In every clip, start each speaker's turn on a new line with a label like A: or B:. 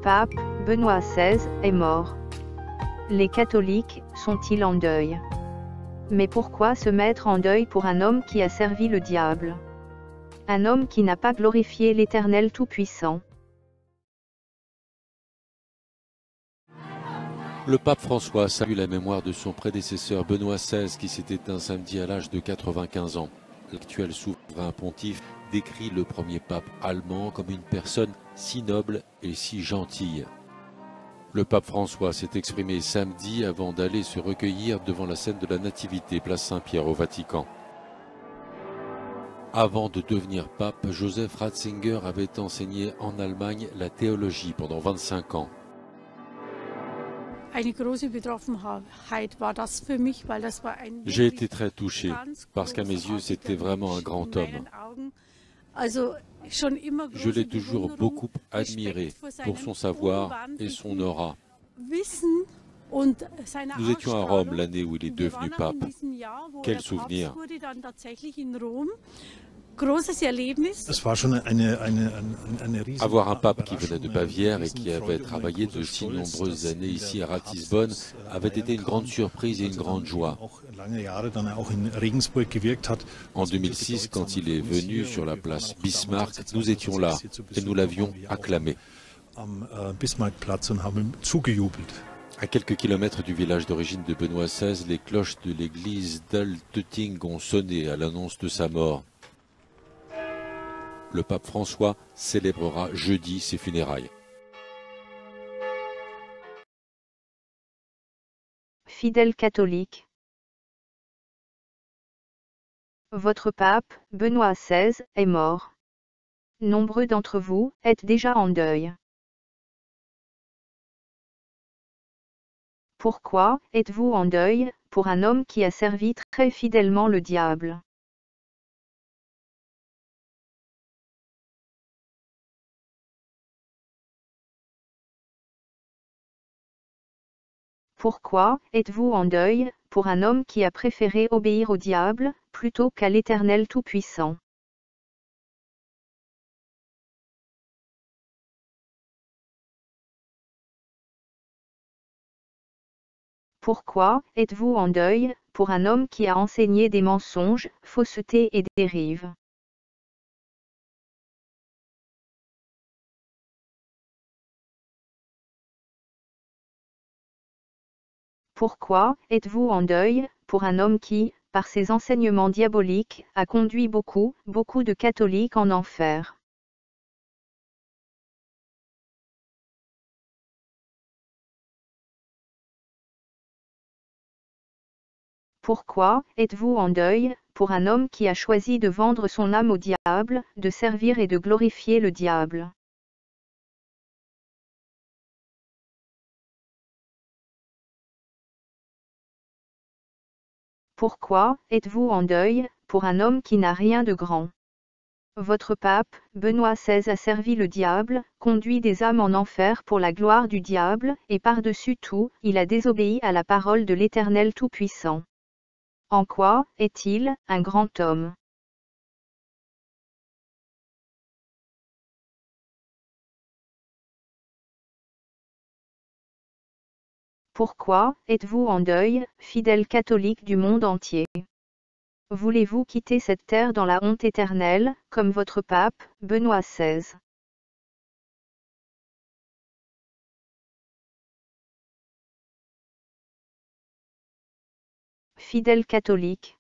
A: pape, Benoît XVI, est mort. Les catholiques sont-ils en deuil? Mais pourquoi se mettre en deuil pour un homme qui a servi le diable? Un homme qui n'a pas glorifié l'Éternel Tout-Puissant.
B: Le pape François salue la mémoire de son prédécesseur Benoît XVI qui s'est éteint samedi à l'âge de 95 ans. L'actuel souverain pontife décrit le premier pape allemand comme une personne si noble et si gentille. Le pape François s'est exprimé samedi avant d'aller se recueillir devant la scène de la Nativité, place Saint-Pierre au Vatican. Avant de devenir pape, Joseph Ratzinger avait enseigné en Allemagne la théologie pendant 25 ans. J'ai été très touché, parce qu'à mes yeux, c'était vraiment un grand homme. Je l'ai toujours beaucoup admiré pour son savoir et son aura. Nous étions à Rome l'année où il est devenu pape. Quel souvenir! Avoir un pape qui venait de Bavière et qui avait travaillé de si nombreuses années ici à Ratisbonne avait été une grande surprise et une grande joie. En 2006, quand il est venu sur la place Bismarck, nous étions là et nous l'avions acclamé. À quelques kilomètres du village d'origine de Benoît XVI, les cloches de l'église d'Altötting ont sonné à l'annonce de sa mort. Le pape François célébrera jeudi ses funérailles.
A: Fidèles catholiques. Votre pape, Benoît XVI, est mort. Nombreux d'entre vous êtes déjà en deuil. Pourquoi êtes-vous en deuil pour un homme qui a servi très fidèlement le diable? Pourquoi êtes-vous en deuil pour un homme qui a préféré obéir au diable plutôt qu'à l'Éternel Tout-Puissant? Pourquoi êtes-vous en deuil pour un homme qui a enseigné des mensonges, faussetés et dérives? Pourquoi êtes-vous en deuil pour un homme qui, par ses enseignements diaboliques, a conduit beaucoup de catholiques en enfer? Pourquoi êtes-vous en deuil pour un homme qui a choisi de vendre son âme au diable, de servir et de glorifier le diable? Pourquoi êtes-vous en deuil pour un homme qui n'a rien de grand? Votre pape, Benoît XVI, a servi le diable, conduit des âmes en enfer pour la gloire du diable, et par-dessus tout, il a désobéi à la parole de l'Éternel Tout-Puissant. En quoi est-il un grand homme? Pourquoi êtes-vous en deuil, fidèles catholiques du monde entier? Voulez-vous quitter cette terre dans la honte éternelle, comme votre pape, Benoît XVI? Fidèles catholiques.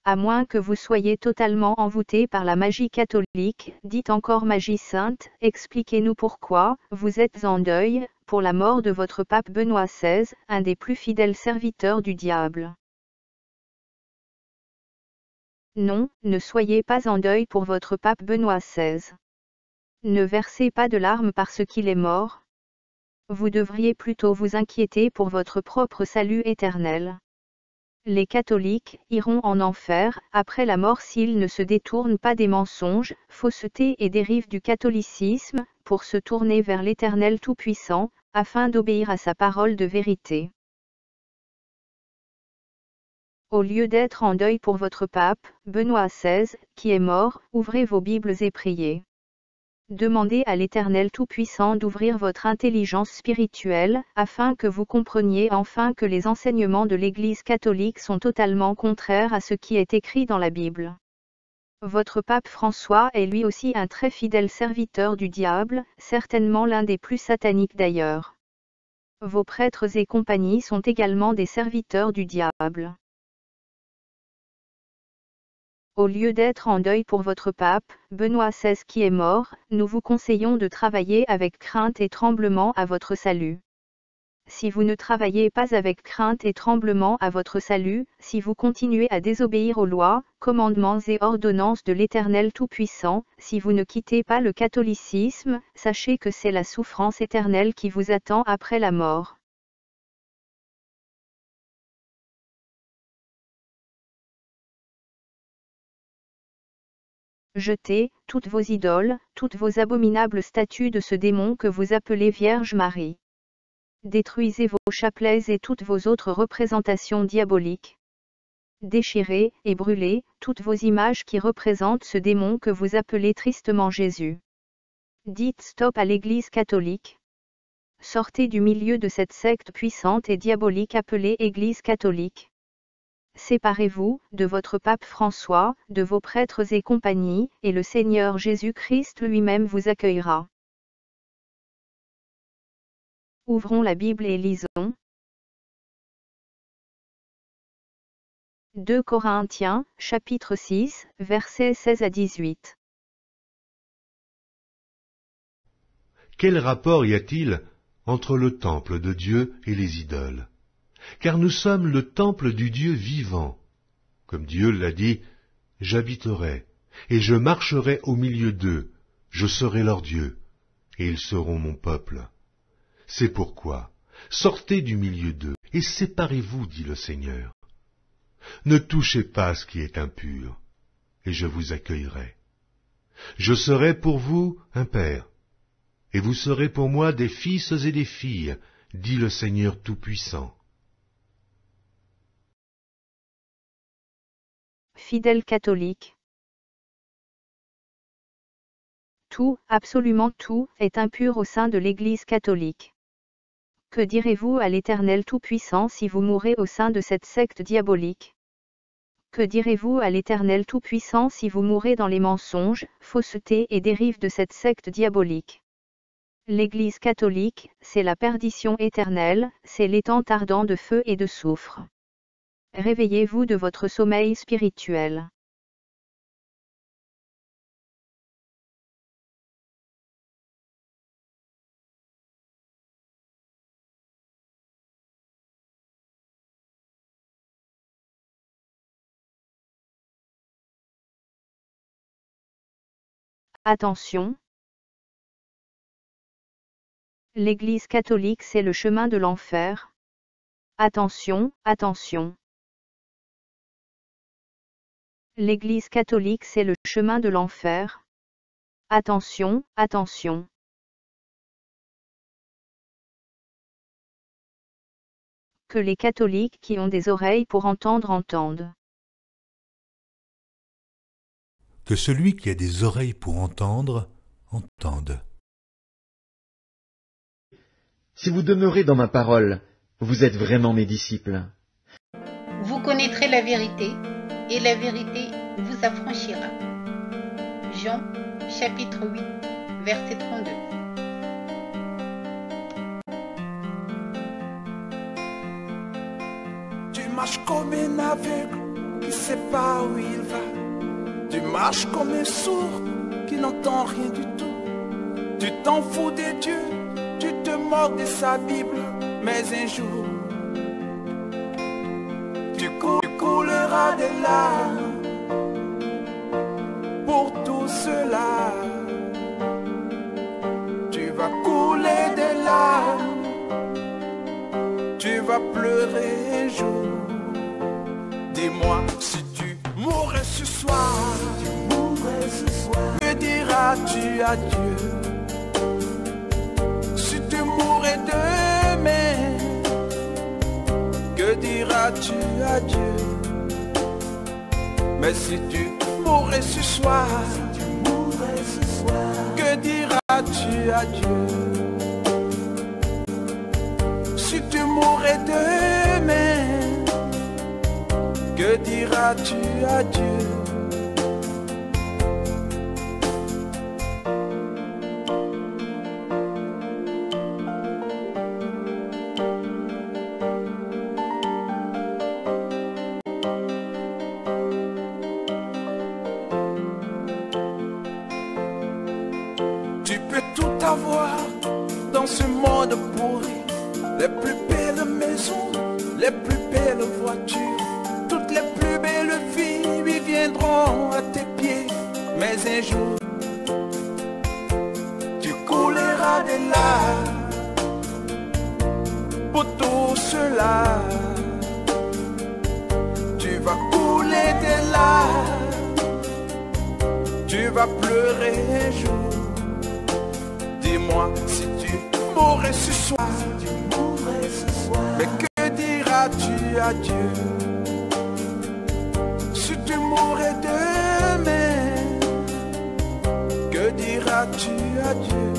A: À moins que vous soyez totalement envoûtés par la magie catholique, dite encore magie sainte, expliquez-nous pourquoi vous êtes en deuil pour la mort de votre pape Benoît XVI, un des plus fidèles serviteurs du diable. Non, ne soyez pas en deuil pour votre pape Benoît XVI. Ne versez pas de larmes parce qu'il est mort. Vous devriez plutôt vous inquiéter pour votre propre salut éternel. Les catholiques iront en enfer après la mort s'ils ne se détournent pas des mensonges, faussetés et dérives du catholicisme, pour se tourner vers l'Éternel Tout-Puissant, afin d'obéir à sa parole de vérité. Au lieu d'être en deuil pour votre pape, Benoît XVI, qui est mort, ouvrez vos Bibles et priez. Demandez à l'Éternel Tout-Puissant d'ouvrir votre intelligence spirituelle, afin que vous compreniez enfin que les enseignements de l'Église catholique sont totalement contraires à ce qui est écrit dans la Bible. Votre pape François est lui aussi un très fidèle serviteur du diable, certainement l'un des plus sataniques d'ailleurs. Vos prêtres et compagnie sont également des serviteurs du diable. Au lieu d'être en deuil pour votre pape, Benoît XVI qui est mort, nous vous conseillons de travailler avec crainte et tremblement à votre salut. Si vous ne travaillez pas avec crainte et tremblement à votre salut, si vous continuez à désobéir aux lois, commandements et ordonnances de l'Éternel Tout-Puissant, si vous ne quittez pas le catholicisme, sachez que c'est la souffrance éternelle qui vous attend après la mort. Jetez, toutes vos idoles, toutes vos abominables statues de ce démon que vous appelez Vierge Marie. Détruisez vos chapelets et toutes vos autres représentations diaboliques. Déchirez et brûlez toutes vos images qui représentent ce démon que vous appelez tristement Jésus. Dites stop à l'Église catholique. Sortez du milieu de cette secte puissante et diabolique appelée Église catholique. Séparez-vous de votre pape François, de vos prêtres et compagnie, et le Seigneur Jésus-Christ lui-même vous accueillera. Ouvrons la Bible et lisons. 2 Corinthiens, chapitre 6, versets 16 à 18.
C: Quel rapport y a-t-il entre le temple de Dieu et les idoles? Car nous sommes le temple du Dieu vivant. Comme Dieu l'a dit, « J'habiterai, et je marcherai au milieu d'eux, je serai leur Dieu, et ils seront mon peuple. » C'est pourquoi, sortez du milieu d'eux, et séparez-vous, dit le Seigneur. Ne touchez pas à ce qui est impur, et je vous accueillerai. Je serai pour vous un père, et vous serez pour moi des fils et des filles, dit le Seigneur Tout-Puissant.
A: Fidèle catholique. Tout, absolument tout, est impur au sein de l'Église catholique. Que direz-vous à l'Éternel Tout-Puissant si vous mourrez au sein de cette secte diabolique? Que direz-vous à l'Éternel Tout-Puissant si vous mourrez dans les mensonges, faussetés et dérives de cette secte diabolique? L'Église catholique, c'est la perdition éternelle, c'est l'étang ardent de feu et de soufre. Réveillez-vous de votre sommeil spirituel. Attention! L'Église catholique c'est le chemin de l'enfer. Attention, attention! L'Église catholique c'est le chemin de l'enfer. Attention, attention! Que les catholiques qui ont des oreilles pour entendre entendent.
D: Que celui qui a des oreilles pour entendre, entende.
E: Si vous demeurez dans ma parole, vous êtes vraiment mes disciples.
F: Vous connaîtrez la vérité, et la vérité vous affranchira. Jean, chapitre 8, verset 32.
G: Tu marches comme un aveugle qui ne sait pas où il va. Tu marches comme un sourd qui n'entend rien du tout. Tu t'en fous de Dieu, tu te moques de sa Bible, mais un jour, tu couleras des larmes pour tout cela. Tu vas couler des larmes, tu vas pleurer un jour. Dis-moi si tu mourrais ce soir, que diras-tu à Dieu? Si tu mourrais demain, que diras-tu à Dieu? Mais si tu mourrais ce soir, que diras-tu? à Dieu? Si tu mourais demain, que diras-tu à Dieu? Tu peux tout avoir dans ce monde pourri, les plus belles maisons, les plus belles voitures, toutes les plus belles filles lui viendront à tes pieds. Mais un jour, tu couleras de larmes pour tout cela. Tu vas couler de larmes, tu vas pleurer un jour. Dis-moi si tu mourrais ce soir, mais que diras-tu à Dieu? Si tu mourrais demain, que diras-tu à Dieu?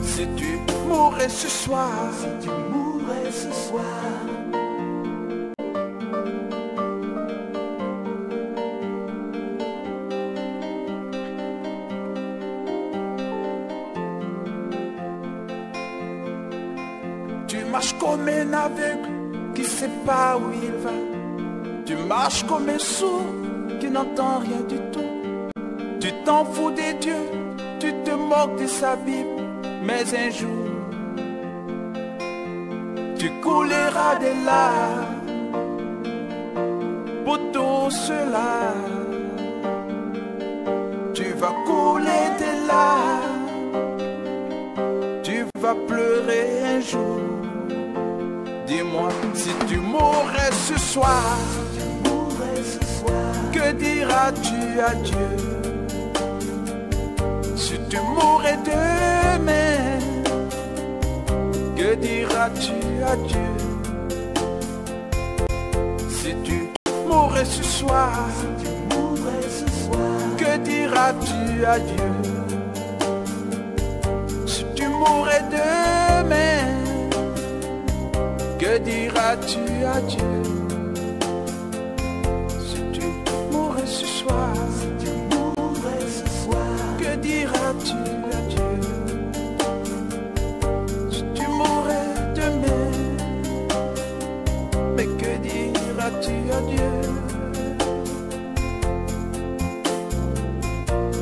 G: Si tu mourrais ce soir, tu marches comme un aveugle qui sait pas où il va. Tu marches comme un sourd qui n'entend rien du tout. Tu t'en fous des dieux, tu te moques de sa Bible. Mais un jour, tu couleras des larmes pour tout cela. Tu vas couler des larmes, tu vas pleurer un jour. Dis-moi si tu mourrais ce soir, que diras-tu à Dieu? Si tu mourrais demain, que diras-tu à Dieu? Si tu mourrais ce soir, que diras-tu à Dieu? Si tu mourrais demain, que diras-tu à Dieu? Si tu mourrais ce soir, que diras-tu à Dieu? Si tu mourrais demain, mais que diras-tu à Dieu?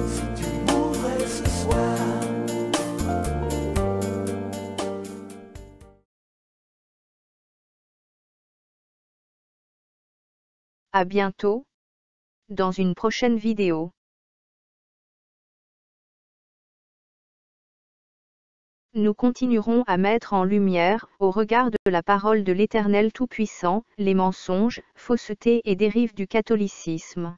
G: Si tu mourrais ce soir.
A: À bientôt dans une prochaine vidéo. Nous continuerons à mettre en lumière, au regard de la parole de l'Éternel Tout-Puissant, les mensonges, faussetés et dérives du catholicisme.